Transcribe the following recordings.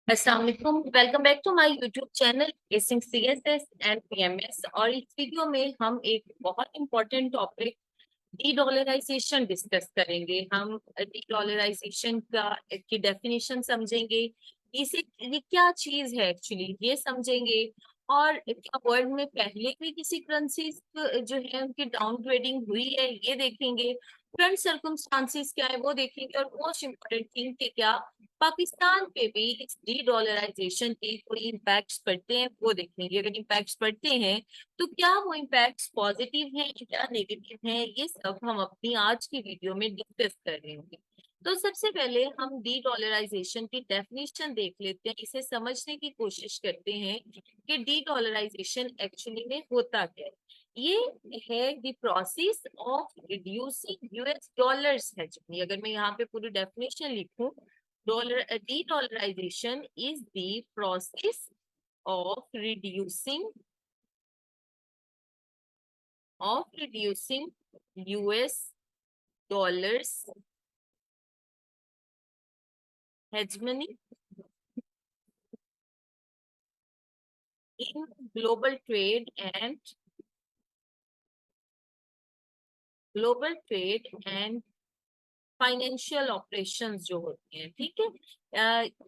अस्सलाम वालेकुम। Welcome back to my YouTube channel basic CSS and PMS. और इस वीडियो में हम एक बहुत important topic dedollarization discuss करेंगे। हम डी डॉलराइजेशन का की डेफिनेशन समझेंगे, इसे ये क्या चीज है एक्चुअली ये समझेंगे। और क्या वर्ल्ड में पहले भी किसी करेंसी जो है उनकी डाउन ट्रेडिंग हुई है ये देखेंगे। करंट सर्कमस्टांसिस क्या है वो देखेंगे। और मोस्ट इम्पोर्टेंट थिंग कि क्या पाकिस्तान पे भी इस डी डॉलराइजेशन के कोई इम्पैक्ट्स पड़ते हैं वो देखेंगे। अगर इम्पैक्ट्स पड़ते हैं तो क्या वो इम्पैक्ट्स पॉजिटिव हैं क्या नेगेटिव हैं, ये सब हम अपनी आज की वीडियो में डिस्कस करेंगे। तो सबसे पहले हम डी डॉलराइजेशन की डेफिनेशन देख लेते हैं, इसे समझने की कोशिश करते हैं कि डी डॉलराइजेशन एक्चुअली में होता क्या है। ये है the process of reducing US dollars hedging. अगर मैं यहाँ पे पूरी डेफिनेशन लिखूं, dollar dedollarization is the process of reducing US dollars hegemony in global trade and financial operations जो होते हैं। ठीक है,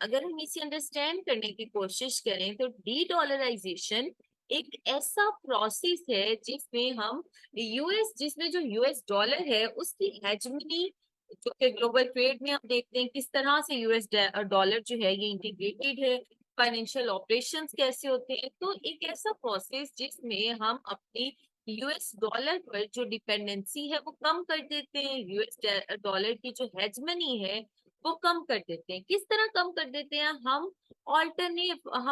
अगर हम इसे अंडरस्टैंड करने की कोशिश करें तो डी डॉलराइजेशन एक ऐसा प्रोसेस है जिसमें हम जिसमें जो यूएस डॉलर है उसकी हेजमनी, जो कि ग्लोबल ट्रेड में हम देखते हैं किस तरह से यूएस डॉलर जो है ये इंटीग्रेटेड है। फाइनेंशियल ऑपरेशंस कैसे होते हैं, तो एक ऐसा प्रोसेस जिसमें हम अपनी यूएस डॉलर पर जो डिपेंडेंसी है वो कम कर देते हैं, यूएस डॉलर की जो हेजमनी है वो कम कर देते हैं। किस तरह कम कर देते हैं, हम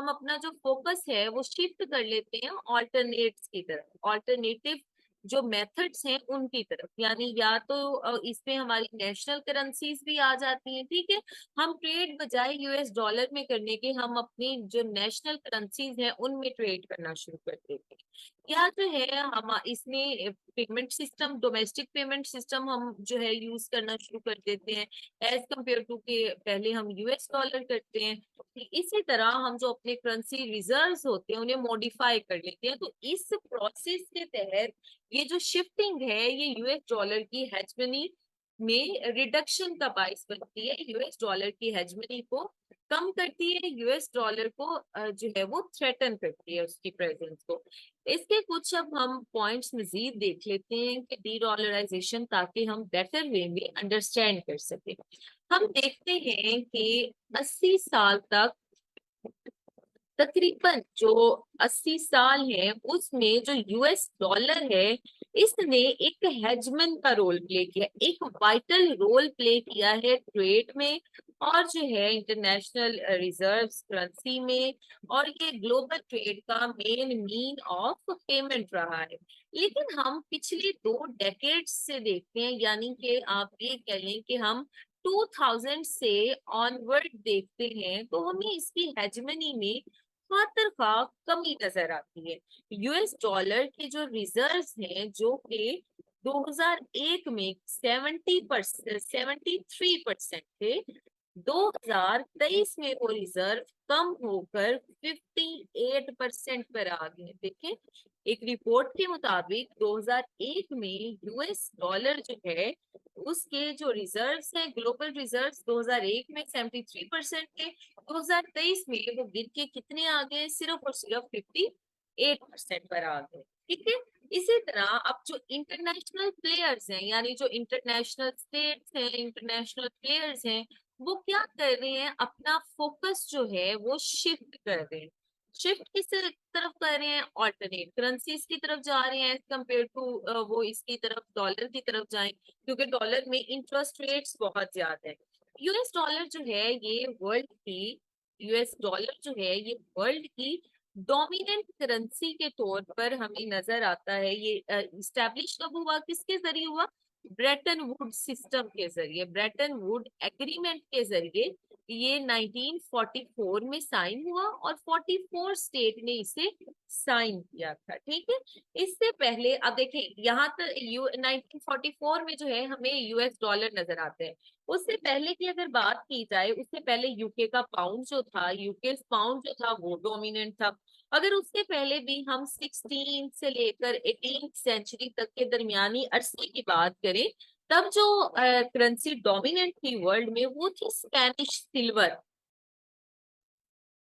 अपना जो फोकस है वो शिफ्ट कर लेते हैं ऑल्टरनेट्स की तरफ, ऑल्टरनेटिव जो मेथड्स हैं उनकी तरफ। यानी या तो इसमें हमारी नेशनल करेंसीज भी आ जाती हैं। ठीक है, हम ट्रेड बजाय यूएस डॉलर में करने के हम अपनी जो नेशनल करेंसीज हैं उनमें ट्रेड करना शुरू कर देते हैं। या जो है हम इसमें payment system, domestic payment system हम जो है यूज करना शुरू कर देते हैं एज कम्पेयर टू के पहले हम यूएस डॉलर करते हैं। इसी तरह हम जो अपने करेंसी रिजर्व्स होते हैं उन्हें मॉडिफाई कर लेते हैं। तो इस प्रोसेस के तहत ये जो शिफ्टिंग है ये यूएस डॉलर की हेजमनी में रिडक्शन का बाइस बनती है, यूएस डॉलर की हेजमनी को कम करती है, यूएस डॉलर को जो है वो थ्रेटन करती है उसकी प्रेजेंस को। इसके कुछ अब हम पॉइंट्स मजीद देख लेते हैं कि डी डॉलराइजेशन, ताकि हम बेटर वे में अंडरस्टैंड कर सके। हम देखते हैं कि 80 साल तक, तकरीबन जो 80 साल है उसमें जो यूएस डॉलर है इसने एक हेजमन का रोल प्ले किया, एक वाइटल रोल प्ले किया है ट्रेड में और जो है इंटरनेशनल रिजर्व्स करेंसी में। और ये ग्लोबल ट्रेड का मेन मीन ऑफ पेमेंट रहा है। लेकिन हम पिछले 2 डेकेड्स से देखते हैं, यानी कि आप ये कह लें कि हम 2000 से ऑनवर्ड देखते हैं, तो हमें इसकी हेजमनी में खातर कमी नजर आती है। यूएस डॉलर के जो रिजर्व्स हैं जो कि 2001 में 73% थे, 2023 में वो रिजर्व कम होकर 58% पर आ गए। देखें, एक रिपोर्ट के मुताबिक 2001 में यूएस डॉलर जो है उसके जो रिजर्व्स हैं, ग्लोबल रिजर्व्स 2001 में 73% थे, 2023 में वो गिर के कितने आ गए, सिर्फ और सिर्फ 58% पर आ गए। ठीक है, इसी तरह अब जो इंटरनेशनल प्लेयर्स हैं, यानी जो इंटरनेशनल स्टेट्स हैं, इंटरनेशनल प्लेयर्स हैं, वो क्या कर रहे हैं, अपना फोकस जो है वो शिफ्ट कर रहे हैं। शिफ्ट किस तरफ कर रहे हैं, ऑल्टरनेट करेंसीज की तरफ जा रहे हैं एज कम्पेयर टू वो इसकी तरफ डॉलर की तरफ जाएं, क्योंकि डॉलर में इंटरेस्ट रेट्स बहुत ज्यादा है। यूएस डॉलर जो है ये वर्ल्ड की यूएस डॉलर जो है ये वर्ल्ड की डोमिनेंट करेंसी के तौर पर हमें नजर आता है। ये इस्टेब्लिश कब हुआ, किसके जरिए हुआ, ब्रेटन वुड सिस्टम के जरिए, ब्रेटन वुड एग्रीमेंट के जरिए ये 1944 में साइन हुआ और 44 स्टेट ने इसे साइन किया था, ठीक है। इससे पहले अब देखें यहाँ तक 1944 में जो है हमें यूएस डॉलर नजर आते हैं। उससे पहले की अगर बात की जाए, उससे पहले यूके का पाउंड जो था, यूके पाउंड जो था वो डोमिनेंट था। अगर उससे पहले भी हम 16 से लेकर 18 सेंचुरी तक के दरमियानी अरसे की बात करें, तब जो करेंसी डोमिनेंट थी वर्ल्ड में वो थी स्पेनिश सिल्वर,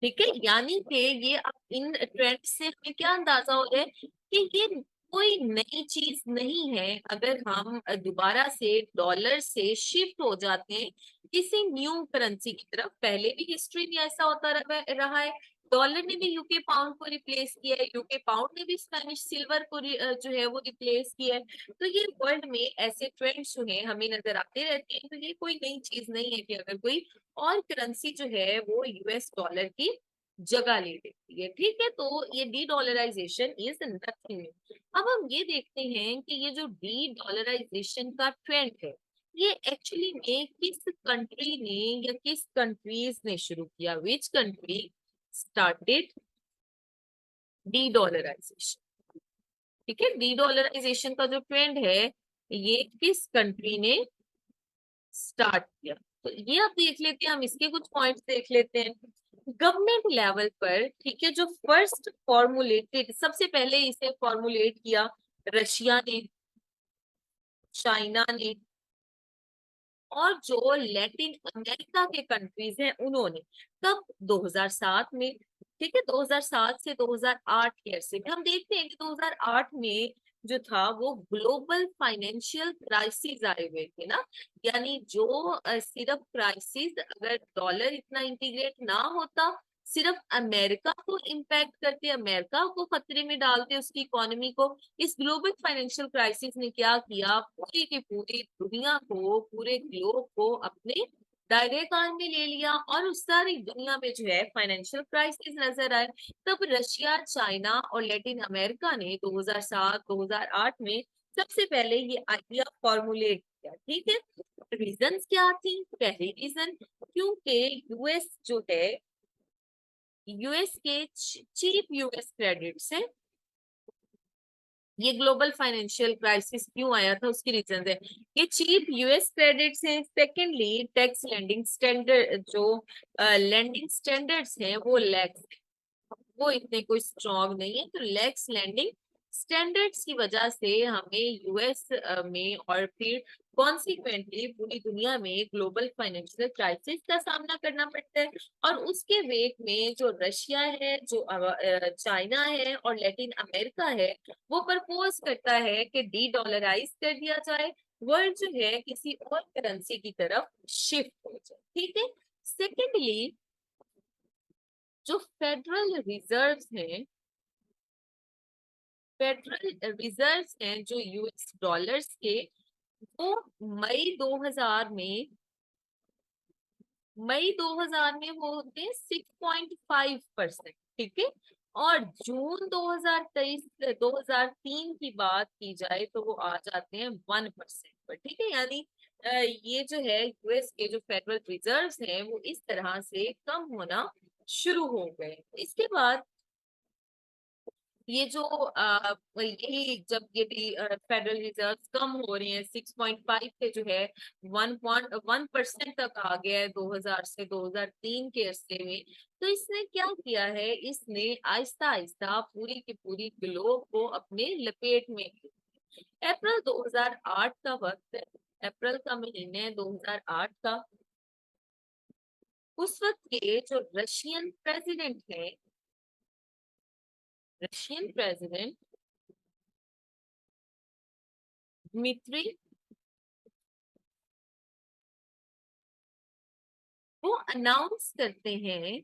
ठीक है। यानी कि ये अब इन ट्रेंड से हमें क्या अंदाजा हो रहा है कि ये कोई नई चीज नहीं है। अगर हम दोबारा से डॉलर से शिफ्ट हो जाते हैं किसी न्यू करेंसी की तरफ, पहले भी हिस्ट्री में ऐसा होता रहा है। डॉलर ने भी यूके पाउंड को रिप्लेस किया है, यूके पाउंड ने भी स्पेनिश सिल्वर को जो है वो रिप्लेस किया है। तो ये वर्ल्ड में ऐसे ट्रेंड्स जो है हमें नजर आते रहते हैं। तो ये कोई नई चीज नहीं है कि अगर कोई और करेंसी जो है वो यूएस डॉलर की जगह ले लेती है, ठीक है। तो ये dedollarization is nothing new. अब हम ये देखते हैं कि ये जो डी डॉलराइजेशन का ट्रेंड है, ये एक्चुअली में किस कंट्री ने या किस कंट्रीज ने शुरू किया, which country started dedollarization, ठीक है। डी डॉलराइजेशन का जो ट्रेंड है ये किस कंट्री ने स्टार्ट किया, तो ये आप देख लेते हैं। हम इसके कुछ पॉइंट्स देख लेते हैं। गवर्नमेंट लेवल पर, ठीक है, जो फर्स्ट फॉर्मुलेटेड, सबसे पहले इसे फॉर्मुलेट किया रशिया ने, चाइना ने, और जो लैटिन अमेरिका के कंट्रीज हैं उन्होंने। कब? 2007 में, ठीक है। 2007 से 2008 के अरसे में हम देखते हैं कि 2008 में जो था वो ग्लोबल फाइनेंशियल क्राइसिस आए हुए थे ना। यानी जो सिर्फ क्राइसिस, अगर डॉलर इतना इंटीग्रेट ना होता, सिर्फ अमेरिका को इम्पैक्ट करते, अमेरिका को खतरे में डालते, उसकी इकोनॉमी को, इस ग्लोबल फाइनेंशियल क्राइसिस ने क्या किया, पूरी की पूरी दुनिया को, पूरे ग्लोब को अपने दायरे कार में ले लिया और उस सारी दुनिया में जो है फाइनेंशियल क्राइसिस नजर आए। तब रशिया, चाइना और लैटिन अमेरिका ने 2007-2008 में सबसे पहले ये आइडिया फॉर्मुलेट किया, ठीक है। रीजंस क्या थी? पहली रीजन, क्योंकि यूएस जो है, यूएस के चीप यूएस क्रेडिट से ये ग्लोबल फाइनेंशियल क्राइसिस क्यों आया था, उसकी रीजन है। ये चीप यूएस क्रेडिट से, सेकेंडली टैक्स लैंडिंग स्टैंडर्ड, जो लैंडिंग स्टैंडर्ड्स हैं वो लैक्स, वो इतने कोई स्ट्रॉन्ग नहीं है। तो लैक्स लैंडिंग स्टैंडर्ड्स की वजह से हमें यूएस में और फिर कॉन्सिक्वेंटली पूरी दुनिया में ग्लोबल फाइनेंशियल क्राइसिस का सामना करना पड़ता है। और उसके वेग में जो रशिया है, जो चाइना है और लैटिन अमेरिका है, वो प्रपोज करता है कि डी डॉलराइज कर दिया जाए, वर्ल्ड जो है किसी और करेंसी की तरफ शिफ्ट हो जाए, ठीक है। सेकेंडली, जो फेडरल रिजर्व्स हैं, फेडरल रिजर्व्स हैं जो यूएस डॉलर्स के, वो मई 2000 में, मई 2000 में वो होते हैं 6.5%, ठीक है। और जून 2023 2003 की बात की जाए तो वो आ जाते हैं 1% पर, ठीक है। यानी ये जो है यूएस के जो फेडरल रिजर्व्स हैं वो इस तरह से कम होना शुरू हो गए। इसके बाद ये जो यही जब ये फेडरल रिजर्व कम हो रहे हैं, 6.5 से जो है 1.1% तक आ गया है 2000 से 2003 के अरसे में। तो इसने क्या किया है, इसने आहिस्ता आहिस्ता पूरी की पूरी ग्लोब को अपने लपेट में लिया। अप्रैल 2008 का वक्त है, अप्रैल का महीने है 2008 का। उस वक्त के जो रशियन प्रेसिडेंट है, रशियन प्रेसिडेंट दमित्री, वो अनाउंस करते हैं,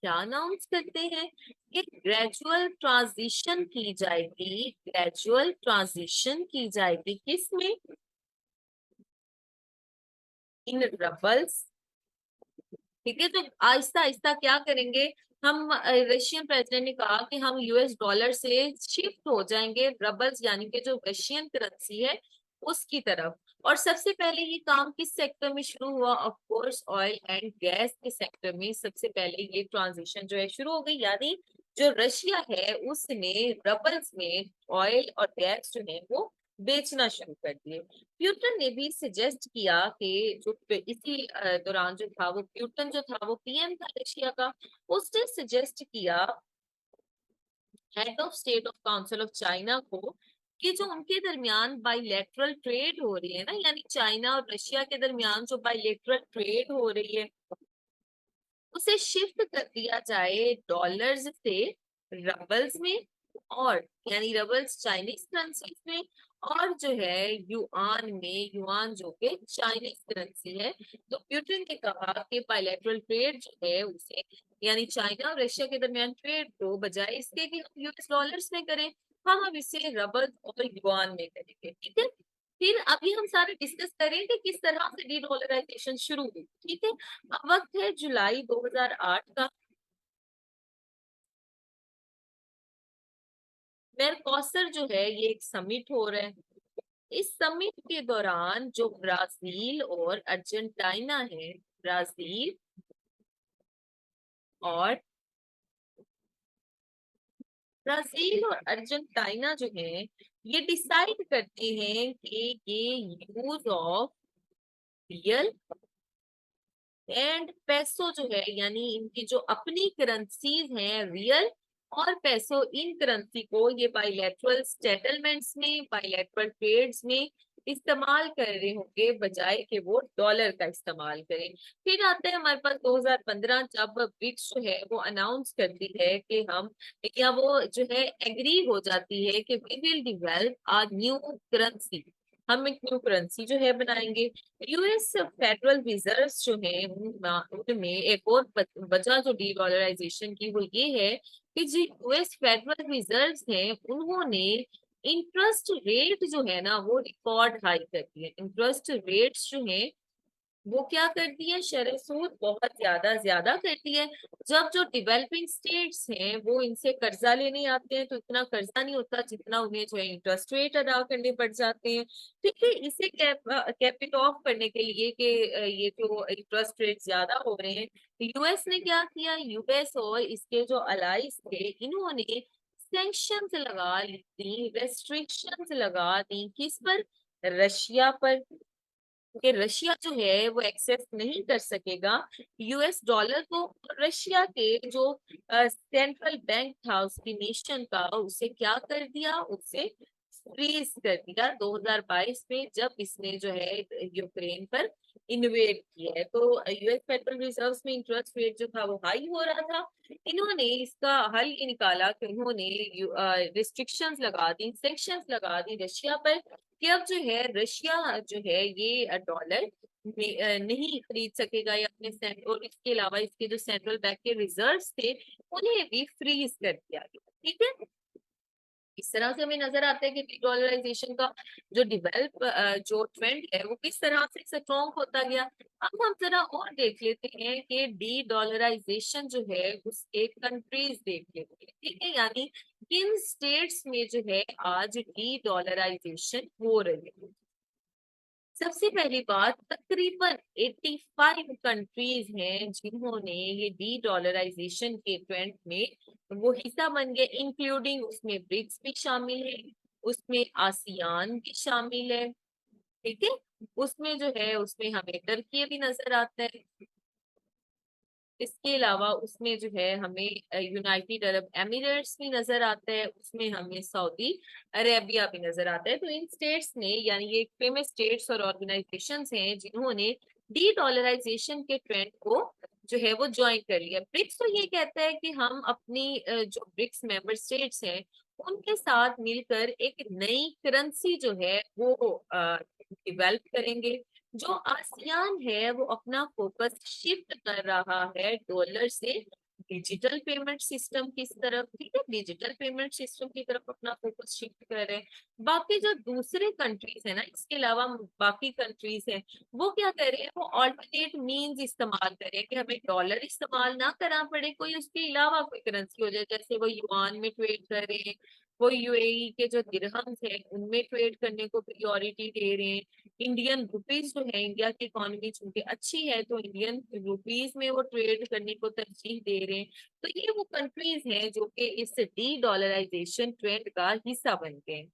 क्या अनाउंस करते हैं कि ग्रेजुअल ट्रांजिशन की जाएगी, ग्रेजुअल ट्रांजिशन की जाएगी किसमें? इन रबल्स, ठीक है। तो आहिस्ता आहिस्ता क्या करेंगे हम, रशियन प्रेसिडेंट ने कहा कि हम यूएस डॉलर से शिफ्ट हो जाएंगे रबल्स, यानी कि जो रशियन करेंसी है उसकी तरफ। और सबसे पहले ये काम किस सेक्टर में शुरू हुआ? Of course oil and gas के सेक्टर में सबसे पहले ये ट्रांजिशन जो है शुरू हो गई, यानी जो रशिया है उसने रबल्स में ऑयल और गैस जो है वो बेचना शुरू कर दिए। प्यूटन ने भी सजेस्ट किया कि जो इसी दौरान जो था वो प्यूटन जो था वो पीएम था रशिया का, उसने सजेस्ट किया head of state of council of China को कि जो उनके दरमियान बाइलेटरल ट्रेड हो रही है ना, यानी चाइना और रशिया के दरमियान जो बाइलेटरल ट्रेड हो रही है उसे शिफ्ट कर दिया जाए डॉलर्स से रबल्स में, और यानी रबल्स चाइनीज करेंसी में, और जो है युआन में, युआन जो कि चाइनीज करेंसी है। तो प्यूटिन ने कहा कि बायलैटरल ट्रेड जो है उसे, यानी चाइना और रशिया के दरमियान ट्रेड को बजाय इसके कि हम यूएस डॉलर्स में करें, हम इसे रबल और युआन में करेंगे। ठीक है, फिर अभी हम सारे डिस्कस करेंगे किस तरह से डी डॉलराइजेशन शुरू हुई। ठीक है, अब वक्त है जुलाई 2008 का। मेरकॉसर जो है ये एक समिट हो रहा है। इस समिट के दौरान जो ब्राजील और अर्जेंटीना है, ब्राजील और और अर्जेंटीना जो है ये डिसाइड करते हैं कि ये यूज ऑफ रियल एंड पैसो जो है, यानी इनकी जो अपनी करेंसीज हैं रियल और पैसो, इन करेंसी को ये बायलैटरल सेटलमेंट्स में, बायलैटरल ट्रेड्स में इस्तेमाल कर रहे होंगे बजाय कि वो डॉलर का इस्तेमाल करें। फिर आता है हमारे पास 2015, जब ब्रिक्स जो है वो अनाउंस करती है कि हम, या वो जो है एग्री हो जाती है कि we will develop a new currency, हम एक न्यू करेंसी जो है बनाएंगे। यूएस फेडरल रिजर्व जो है उनमें एक और वजह जो डी डॉलराइजेशन की वो ये है कि जो यूएस फेडरल रिजर्व है उन्होंने इंटरेस्ट रेट जो है ना वो रिकॉर्ड हाई कर दिए। इंटरेस्ट रेट्स जो है वो क्या करती है, शरह सूद बहुत ज्यादा करती है। जब जो डेवलपिंग स्टेट्स हैं वो इनसे कर्जा लेने आते हैं तो इतना कर्जा नहीं होता जितना उन्हें जो है इंटरेस्ट रेट अदा करने पड़ जाते हैं। ठीक है, इसे कैप इट ऑफ करने के लिए कि ये जो इंटरेस्ट रेट ज्यादा हो रहे हैं, यूएस ने क्या किया, यूएस और इसके जो अलाइज थे इन्होंने सैंक्शंस लगा दी, रेस्ट्रिक्शंस लगा दी, किस पर? रशिया पर, कि रशिया जो है वो एक्सेस नहीं कर सकेगा यूएस डॉलर को। रशिया के जो सेंट्रल बैंक था उसकी नेशन का, उसे क्या कर दिया, उसे फ्रीज कर दिया 2022 में, जब इसने जो है यूक्रेन पर इन्वेड किया है। तो यूएस फेडरल रिजर्व में इंटरेस्ट रेट जो था वो हाई हो रहा था। इन्होंने इसका हल ये निकाला कि उन्होंने रिस्ट्रिक्शंस लगा दी, सेंक्शंस लगा दी रशिया पर, कि अब जो है रशिया जो है ये डॉलर नहीं खरीद सकेगा या अपने और इसके अलावा इसके जो सेंट्रल बैंक के रिजर्व्स थे उन्हें भी फ्रीज कर दिया गया। ठीक है, इस तरह से हमें नजर आता है कि डॉलराइजेशन का जो जो ट्रेंड है वो किस तरह से स्ट्रॉन्ग होता गया। अब हम जरा और देख लेते हैं कि डी डॉलराइजेशन जो है उसके कंट्रीज देख लेते हैं। ठीक है, यानी किन स्टेट्स में जो है आज डी डॉलराइजेशन हो रही है। सबसे पहली बात, तकरीबन 85 कंट्रीज हैं जिन्होंने ये डी डॉलराइजेशन के ट्रेंड में वो हिस्सा बन गए, इंक्लूडिंग उसमें ब्रिक्स भी शामिल है, उसमें आसियान भी शामिल है। ठीक है, उसमें जो है उसमें हमें टर्की भी नजर आता है। इसके अलावा उसमें जो है हमें यूनाइटेड अरब एमिरेट्स भी नजर आता है, उसमें हमें सऊदी अरेबिया भी नजर आता है। तो इन स्टेट्स ने, यानी ये फेमस स्टेट्स और ऑर्गेनाइजेशंस हैं जिन्होंने डी डॉलराइजेशन के ट्रेंड को जो है वो ज्वाइन कर लिया। ब्रिक्स तो ये कहता है कि हम अपनी जो ब्रिक्स मेंबर स्टेट्स हैं उनके साथ मिलकर एक नई करेंसी जो है वो डिवेल्प करेंगे। जो आसियान है वो अपना फोकस शिफ्ट कर रहा है डॉलर से डिजिटल पेमेंट सिस्टम की तरफ। ठीक है, डिजिटल पेमेंट सिस्टम की तरफ अपना फोकस शिफ्ट कर रहे हैं। बाकी जो दूसरे कंट्रीज है ना, इसके अलावा बाकी कंट्रीज हैं वो क्या कर रहे हैं, वो ऑल्टरनेट मींस इस्तेमाल कर रहे हैं कि हमें डॉलर इस्तेमाल ना करना पड़े, कोई उसके अलावा कोई करेंसी हो जाए, जैसे वो युआन में ट्रेड कर रहे हैं, वो यूएई के जो दिरहम्स है उनमें ट्रेड करने को प्रायोरिटी दे रहे हैं। इंडियन रुपीज जो है, इंडिया की इकोनॉमी चूंकि अच्छी है तो इंडियन रुपीज में वो ट्रेड करने को तरजीह दे रहे हैं। तो ये वो कंट्रीज हैं जो कि इस डी डॉलराइजेशन ट्रेंड का हिस्सा बन गए हैं।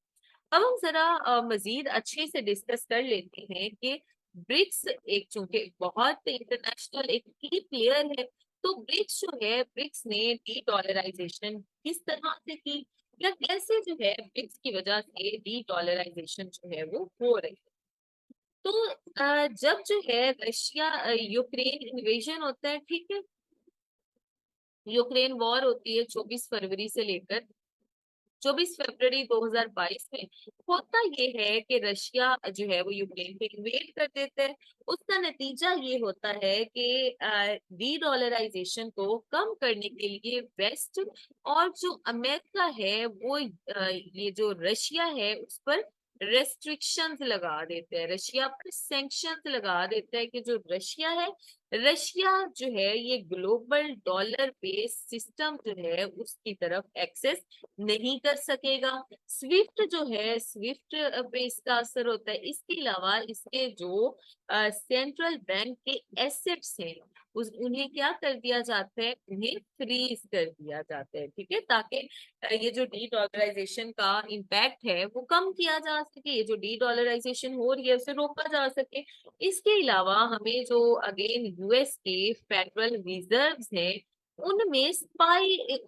अब हम जरा मजीद अच्छे से डिस्कस कर लेते हैं कि ब्रिक्स एक चूंकि बहुत इंटरनेशनल एक की प्लेयर है, तो ब्रिक्स जो है, ब्रिक्स ने डी डॉलराइजेशन किस तरह से की या कैसे जो है ब्रिक्स की वजह से डी डॉलराइजेशन जो है वो हो रही है। तो जब जो है रशिया यूक्रेन इन्वेजन होता है, ठीक है, यूक्रेन वॉर होती है 24 फरवरी से लेकर 24 फरवरी 2022 में। होता ये है कि रशिया जो है वो यूक्रेन पे इन्वेड कर देता है। उसका नतीजा ये होता है कि डी डॉलराइजेशन को कम करने के लिए वेस्ट और जो अमेरिका है वो ये जो रशिया है उस पर रेस्ट्रिक्शंस लगा देते हैं, रशिया पर सैंक्शंस लगा देता है कि जो रशिया है, रशिया जो है ये ग्लोबल डॉलर बेस्ड सिस्टम जो है उसकी तरफ एक्सेस नहीं कर सकेगा। स्विफ्ट जो है, स्विफ्ट पे इसका असर होता है। इसके अलावा इसके जो सेंट्रल बैंक के एसेट्स हैं उस उन्हें क्या कर दिया जाता है, उन्हें फ्रीज कर दिया जाता है, ठीक है, ताकि ये जो डी डॉलराइजेशन का इम्पैक्ट है वो कम किया जा सके, ये जो डी डॉलराइजेशन हो रही है उसे रोका जा सके। इसके अलावा हमें जो अगेन यूएस के फेडरल रिजर्व्स हैं उनमें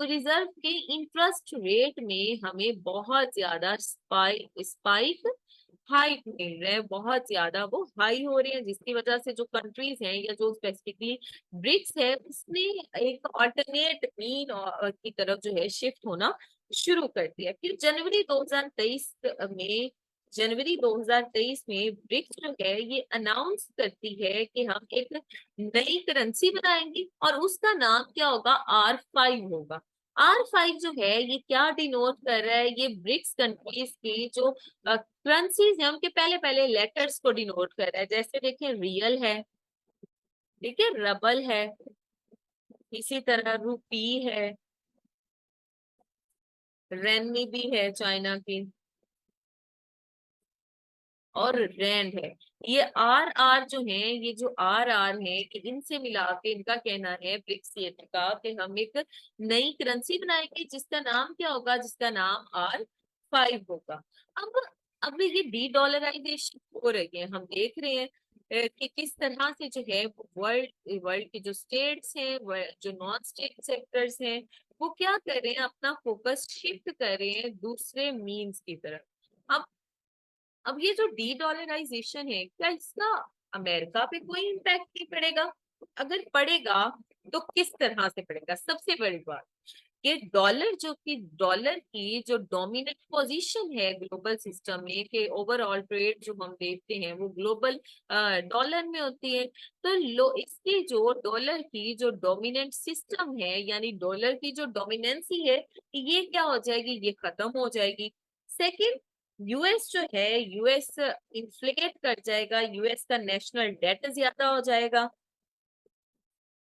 रिजर्व के इंटरेस्ट रेट में हमें बहुत ज्यादा स्पाइक हाइक मिल रहा है, बहुत ज्यादा वो हाई हो रहे हैं, जिसकी वजह से जो कंट्रीज हैं या जो स्पेसिफिकली ब्रिक्स है उसने एक ऑल्टरनेट मीन की तरफ जो है शिफ्ट होना शुरू कर दिया। फिर जनवरी 2023 में ब्रिक्स जो है ये अनाउंस करती है कि हम एक नई करेंसी बनाएंगे और उसका नाम क्या होगा, R5 होगा। R5 जो है ये क्या डिनोट कर रहा है, ये ब्रिक्स कंट्रीज की जो करेंसीज है उनके पहले पहले लेटर्स को डिनोट कर रहा है। जैसे देखें, रियल है, ठीक है, रबल है, इसी तरह रुपी है, रेनमी है चाइना की, और रैंड है। ये आर आर जो है, ये जो आर आर है कि इनसे मिला के इनका कहना है ब्रिक्स का कि हम एक नई करेंसी बनाएंगे जिसका नाम क्या होगा, जिसका नाम R5 होगा। अब अब ये डी डॉलराइजेशन हो रही है, हम देख रहे हैं कि किस तरह से जो है वर्ल्ड वर्ल्ड के जो स्टेट्स हैं, जो नॉन स्टेट सेक्टर्स हैं, वो क्या कर रहे हैं, अपना फोकस शिफ्ट कर रहे हैं दूसरे मीन्स की तरफ। अब ये जो डी डॉलराइजेशन है, क्या इसका अमेरिका पे कोई इम्पैक्ट नहीं पड़ेगा? अगर पड़ेगा तो किस तरह से पड़ेगा? सबसे बड़ी बात, ये डॉलर की जो डोमिनेंट पोजीशन है ग्लोबल सिस्टम में, कि ओवरऑल ट्रेड जो हम देखते हैं वो ग्लोबल डॉलर में होती है। तो लो इसकी जो डॉलर की जो डोमिनेंट सिस्टम है, यानी डॉलर की जो डोमिनेंसी है, ये क्या हो जाएगी, ये खत्म हो जाएगी। सेकंड, यूएस जो है, यूएस इन्फ्लेट कर जाएगा, यूएस का नेशनल डेट ज्यादा हो जाएगा,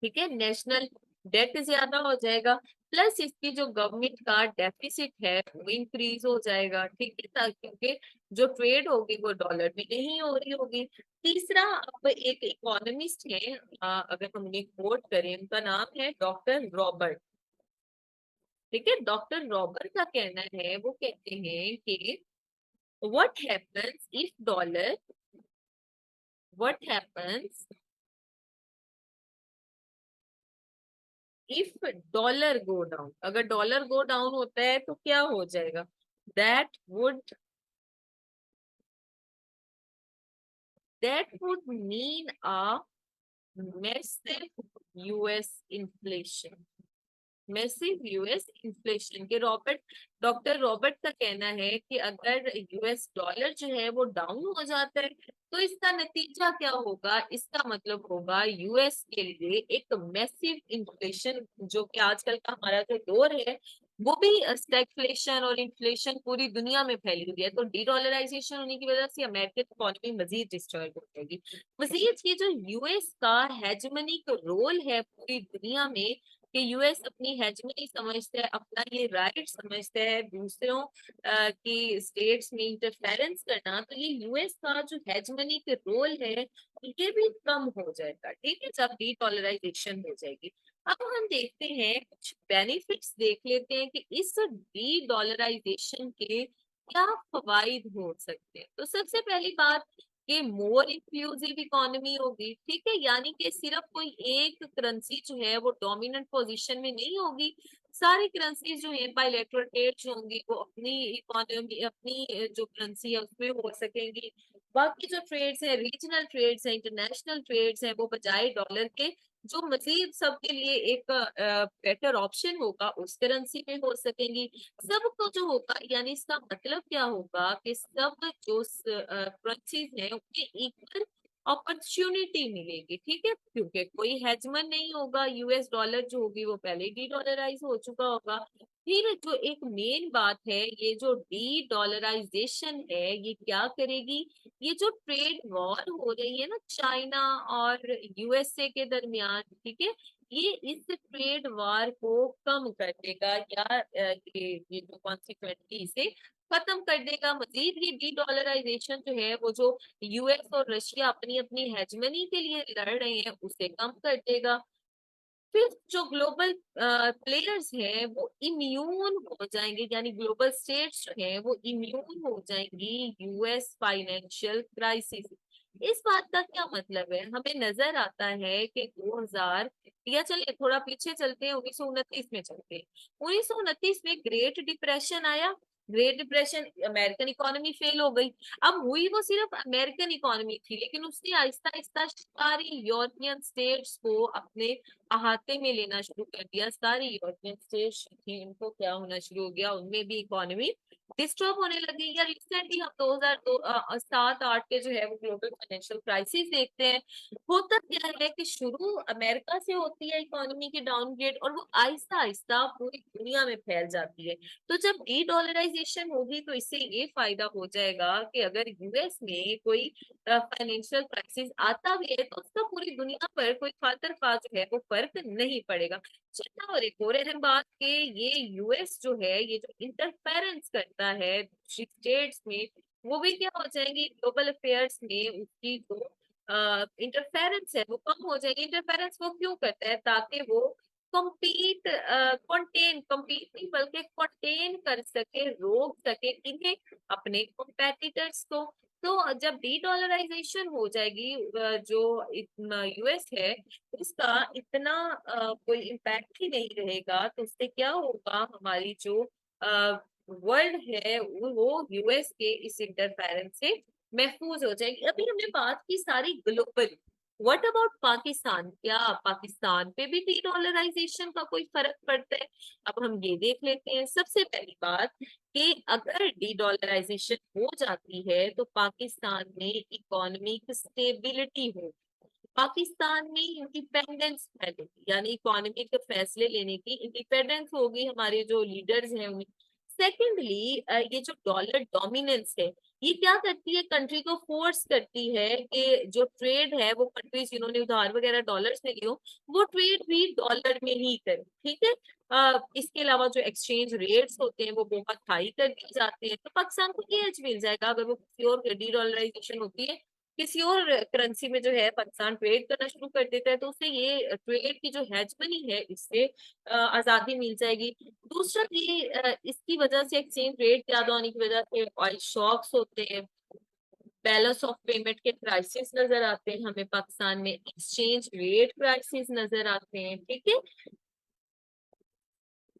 ठीक है, नेशनल डेट ज्यादा हो जाएगा, प्लस इसकी जो गवर्नमेंट का डेफिसिट है वो इंक्रीज हो जाएगा, ठीक है, क्योंकि जो ट्रेड होगी वो डॉलर में नहीं हो रही होगी। तीसरा, अब एक इकोनॉमिस्ट है, अगर हम उन्हें कोट करें, उनका नाम है डॉक्टर रॉबर्ट, ठीक है, डॉक्टर रॉबर्ट का कहना है, वो कहते हैं कि what happens if dollar what happens if dollar go down, अगर डॉलर गो डाउन होता है तो क्या हो जाएगा, that would that would mean a massive US inflation, massive US inflation के डॉक्टर रॉबर्ट का कहना है कि अगर यूएस डॉलर जो है वो डाउन हो जाता है तो इसका नतीजा क्या होगा, इसका मतलब होगा यूएस के लिए एक मैसिव इन्फ्लेशन, जो कि आजकल का हमारा जो दौर है वो भी स्टैगफ्लेशन और इन्फ्लेशन पूरी दुनिया में फैली हुई है। तो डी डॉलराइजेशन होने की वजह से अमेरिकन इकोनॉमी मजीद डिस्टर्ब हो जाएगी। मजीद ये जो यूएस का हेजमनी का रोल है पूरी दुनिया में, कि यूएस अपनी हेजमनी समझता है, अपना ये राइट समझता है दूसरों की स्टेट्स में इंटरफेरेंस करना, तो ये यूएस का जो हेजमनी के रोल है ये भी कम हो जाएगा, ठीक है, जब डीडॉलराइजेशन हो जाएगी। अब हम देखते हैं कुछ बेनिफिट्स देख लेते हैं कि इस डीडॉलराइजेशन के क्या फवाइद हो सकते हैं। तो सबसे पहली बात कि मोर इंक्लूसिव इकोनॉमी होगी, ठीक है, यानी कि सिर्फ कोई एक करेंसी जो है वो डोमिनेंट पोजीशन में नहीं होगी, सारी करेंसी जो है बायलैटरल ट्रेड जो होंगी वो अपनी इकोनॉमी, अपनी जो करेंसी है उसमें हो सकेंगी। बाकी जो ट्रेड्स है, रीजनल ट्रेड्स है, इंटरनेशनल ट्रेड्स है, वो बजाय डॉलर के जो मजीद सबके लिए एक बेटर ऑप्शन होगा उस करेंसी में हो सकेंगी। सबको जो होगा, यानी इसका मतलब क्या होगा कि सब जो करेंसीज हैं उनके इक्वल अपॉर्चुनिटी मिलेगी, ठीक है, क्योंकि कोई हेजमन नहीं होगा, यूएस डॉलर जो होगी वो पहले डी डॉलराइज हो चुका होगा। फिर जो एक मेन बात है, ये जो डी डॉलराइजेशन है ये क्या करेगी, ये जो ट्रेड वॉर हो रही है ना चाइना और यूएसए के दरमियान, ठीक है, ये इस ट्रेड वार को कम कर देगा, या ये जो कॉन्सिक्वेंटली इसे खत्म कर देगा। मजीद ये डी डॉलराइजेशन जो है वो जो यूएस और रशिया अपनी अपनी हेजमनी के लिए लड़ रहे हैं उसे कम कर देगा। फिर जो ग्लोबल प्लेयर्स हैं वो इम्यून हो जाएंगे, यानी ग्लोबल स्टेट्स जो हैं वो इम्यून हो जाएंगी यूएस फाइनेंशियल क्राइसिस। इस बात का क्या मतलब है, हमें नजर आता है कि 2000, या चलिए थोड़ा पीछे चलते हैं, 1929 में चलते हैं। 1929 में ग्रेट डिप्रेशन आया। Great depression, American economy fail हो गई। अब हुई वो सिर्फ अमेरिकन इकोनॉमी थी, लेकिन उसने आहिस्ता आहिस्ता सारी यूरोपियन स्टेट्स को अपने अहाते में लेना शुरू कर दिया। सारी यूरोपियन स्टेट्स थी उनको क्या होना शुरू हो गया, उनमें भी इकोनॉमी डिस्टर्ब होने लगी। या रिसेंटली हम 2007-8 के जो है वो ग्लोबल फाइनेंशियल क्राइसिस देखते हैं। होता क्या है कि शुरू अमेरिका से होती है इकोनॉमी की डाउनग्रेड, और वो आहिस्ता आहिस्ता पूरी दुनिया में फैल जाती है। तो जब डी डॉलराइजेशन होगी तो इससे ये फायदा हो जाएगा कि अगर यूएस में कोई फाइनेंशियल क्राइसिस आता भी है तो उसका पूरी दुनिया पर कोई खातर खा जो है वो फर्क नहीं पड़ेगा। चलिए, और एक और अहम बात कि ये यूएस जो है ये जो इंटरफेरेंस करता है स्टेट्स में, वो भी क्या हो जाएंगी ग्लोबल अफेयर्स में, उसकी जो इंटरफेरेंस है वो कम हो जाएगी। इंटरफेरेंस वो क्यों करता है, ताकि वो compete नहीं बल्कि कंटेन कर सके, रोक सके इन्हें, अपने कॉम्पेटिटर्स को। तो जब डी डॉलराइजेशन हो जाएगी, जो यूएस है उसका इतना कोई इम्पैक्ट ही नहीं रहेगा, तो उससे क्या होगा, हमारी जो वर्ल्ड है वो यूएस के इस इंटरफेरेंस से महफूज हो जाएगी। अभी हमने बात की सारी ग्लोबल, व्हाट अबाउट पाकिस्तान, क्या पाकिस्तान पे भी डी डॉलराइजेशन का कोई फर्क पड़ता है? अब हम ये देख लेते हैं। सबसे पहली बात कि अगर डी डॉलराइजेशन हो जाती है तो पाकिस्तान में इकोनॉमिक स्टेबिलिटी हो, पाकिस्तान में इंडिपेंडेंस फैलेगी, यानी इकोनॉमी के फैसले लेने की इंडिपेंडेंस होगी हमारे जो लीडर्स हैं उन्हें। सेकेंडली, ये जो डॉलर डोमिनेंस है ये क्या करती है, कंट्री को फोर्स करती है कि जो ट्रेड है वो कंट्रीज जिन्होंने उधार वगैरह डॉलर्स में लियो वो ट्रेड भी डॉलर में ही करे, ठीक है। इसके अलावा जो एक्सचेंज रेट्स होते हैं वो बहुत हाई कर दिए जाते हैं, तो पाकिस्तान को ये एज मिल जाएगा अगर वो किसी और डी डॉलराइजेशन होती है, किसी और करेंसी में जो है पाकिस्तान ट्रेड करना शुरू कर देता है, तो उसे ये ट्रेड की जो हेजमनी है इससे आजादी मिल जाएगी। दूसरा ये इसकी वजह से एक्सचेंज रेट ज्यादा होने की वजह से ऑयल शॉक्स होते हैं, बैलेंस ऑफ पेमेंट के क्राइसिस नजर आते हैं हमें पाकिस्तान में, एक्सचेंज रेट क्राइसिस नजर आते हैं, ठीक है,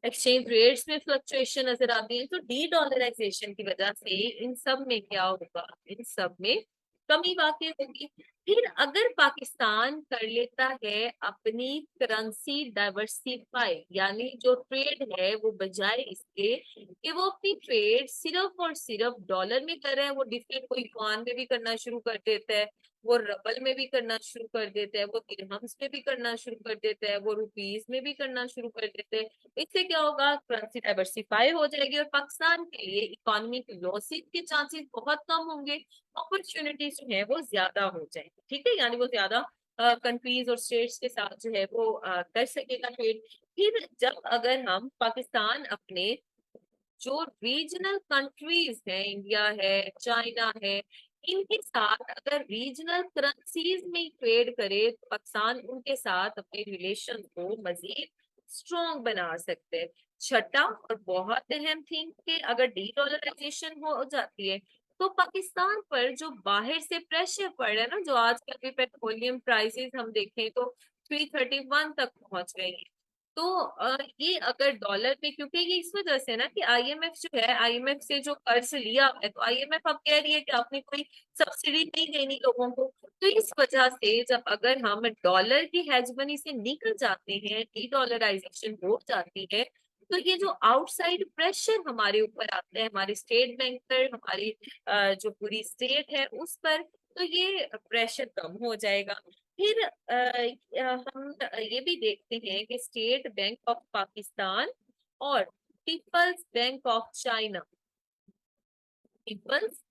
एक्सचेंज रेट्स में फ्लक्चुएशन नजर आती है। तो डी डॉलराइजेशन की वजह से इन सब में क्या होगा, इन सब में कमी वाकई होगी। फिर अगर पाकिस्तान कर लेता है अपनी करेंसी डाइवर्सिफाई, यानी जो ट्रेड है वो बजाय इसके कि वो अपनी ट्रेड सिर्फ और सिर्फ डॉलर में कर रहे हैं, वो डिफरेंट कोई युआन में भी करना शुरू कर देता है, वो रबल में भी करना शुरू कर देता है, वो दिरहम्स में भी करना शुरू कर देता है, वो रुपीस में भी करना शुरू कर देते हैं। इससे क्या होगा, करेंसी डाइवर्सिफाई हो जाएगी और पाकिस्तान के लिए इकोनॉमिक लॉसेस के चांसेस बहुत कम होंगे, अपॉर्चुनिटीज जो है वो ज्यादा हो जाएंगी, ठीक है, यानी वो ज्यादा कंट्रीज और स्टेट्स के साथ जो है वो कर सकेगा ट्रेड। फिर जब अगर हम पाकिस्तान अपने जो रीजनल कंट्रीज है, इंडिया है, चाइना है, इनके साथ अगर रीजनल करेंसीज में ट्रेड करे तो पाकिस्तान उनके साथ अपने रिलेशन को मजीद स्ट्रॉन्ग बना सकते हैं। छठा और बहुत अहम थिंग कि अगर डी डॉलराइजेशन हो जाती है तो पाकिस्तान पर जो बाहर से प्रेशर पड़ रहा है ना, जो आजकल भी पेट्रोलियम प्राइसेस हम देखें तो 331 तक पहुंच गई है। तो ये अगर डॉलर पे, क्योंकि ये इस वजह से ना कि आईएमएफ जो है, आईएमएफ से जो कर्ज लिया है तो आईएमएफ अब कह रही है कि आपने कोई सब्सिडी नहीं देनी लोगों को। तो इस वजह से जब अगर हम डॉलर की हेजमनी से निकल जाते हैं, डी डॉलराइजेशन हो जाती है, तो ये जो आउटसाइड प्रेशर हमारे ऊपर आता है, हमारे स्टेट बैंक पर, हमारी जो पूरी स्टेट है उस पर, तो ये प्रेशर कम हो जाएगा। फिर हम ये भी देखते हैं कि स्टेट बैंक ऑफ पाकिस्तान और people's bank of China, people's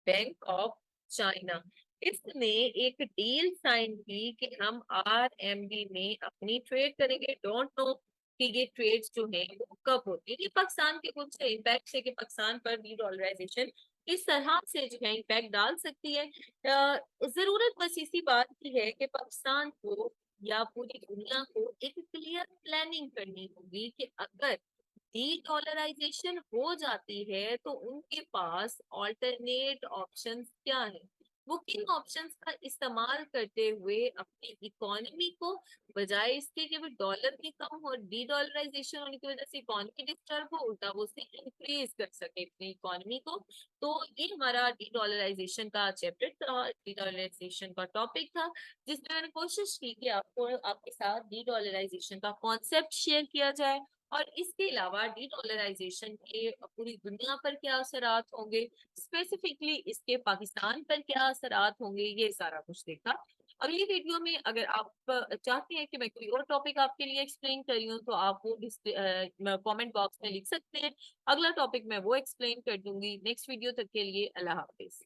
bank of China, इसने एक डील साइन की कि हम आरएमबी में अपनी ट्रेड करेंगे। डोंट नो कि ये ट्रेड्स जो है वो कब होती है। ये पाकिस्तान के कुछ इम्पैक्ट है कि पाकिस्तान पर डी डॉलराइजेशन इस तरह से जो है इम्पैक्ट डाल सकती है। जरूरत बस इसी बात की है कि पाकिस्तान को या पूरी दुनिया को एक क्लियर प्लानिंग करनी होगी कि अगर डी डॉलराइजेशन हो जाती है तो उनके पास ऑल्टरनेट ऑप्शंस क्या है, वो किन ऑप्शंस का इस्तेमाल करते हुए अपनी इकोनॉमी को, बजाय इसके कि वो डॉलर की कम हो, डी डॉलराइजेशन होने की वजह से इकोनॉमी डिस्टर्ब हो, उल्टा वो उससे इंक्रीज कर सके अपनी इकोनॉमी को। तो ये हमारा डी डॉलराइजेशन का चैप्टर था, डी डॉलराइजेशन का टॉपिक था, जिसमें मैंने कोशिश की कि आपको आपके साथ डी डॉलराइजेशन का कॉन्सेप्ट शेयर किया जाए, और इसके अलावा डी डॉलराइजेशन के पूरी दुनिया पर क्या असरात होंगे, स्पेसिफिकली इसके पाकिस्तान पर क्या असरात होंगे, ये सारा कुछ देखा। अगली वीडियो में अगर आप चाहते हैं कि मैं कोई और टॉपिक आपके लिए एक्सप्लेन कर रही हूँ तो आप वो कमेंट बॉक्स में लिख सकते हैं। अगला टॉपिक मैं वो एक्सप्लेन कर दूंगी। नेक्स्ट वीडियो तक के लिए अल्लाह हाफिज।